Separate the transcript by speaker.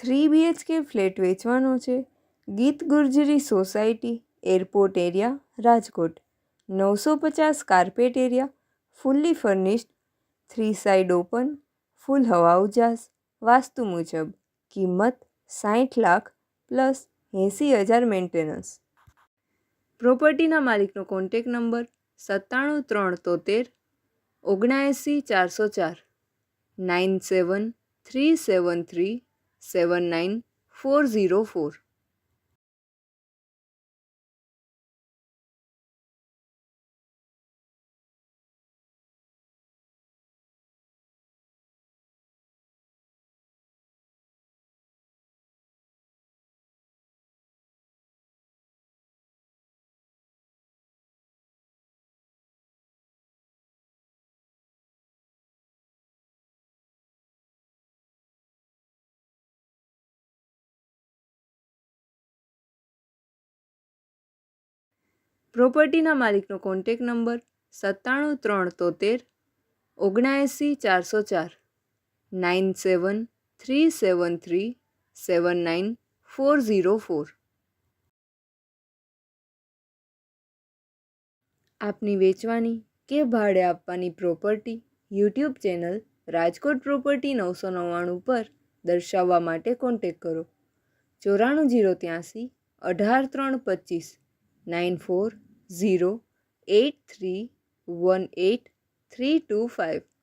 Speaker 1: 3 BHK flat વેચવાનો છે. Geet Gurjari society, airport area, Rajkot. 950 carpet area, fully furnished, 3 side open, full હવા ઉજાસ, વાસ્તુ મુજબ. કિંમત 60 લાખ પ્લસ 80,000 મેન્ટેનન્સ. પ્રોપર્ટીના માલિકનો કોન્ટેક નંબર 97 373 79 404 97 373 79404. પ્રોપર્ટીના માલિકનો કોન્ટેક નંબર 97 373 79 404 97 373 79404. આપની વેચવાની કે ભાડે આપવાની property YouTube channel Rajkot property 999 પર દર્શાવવા માટે કોન્ટેક કરો. 94 083 18 325 94 083 18 325.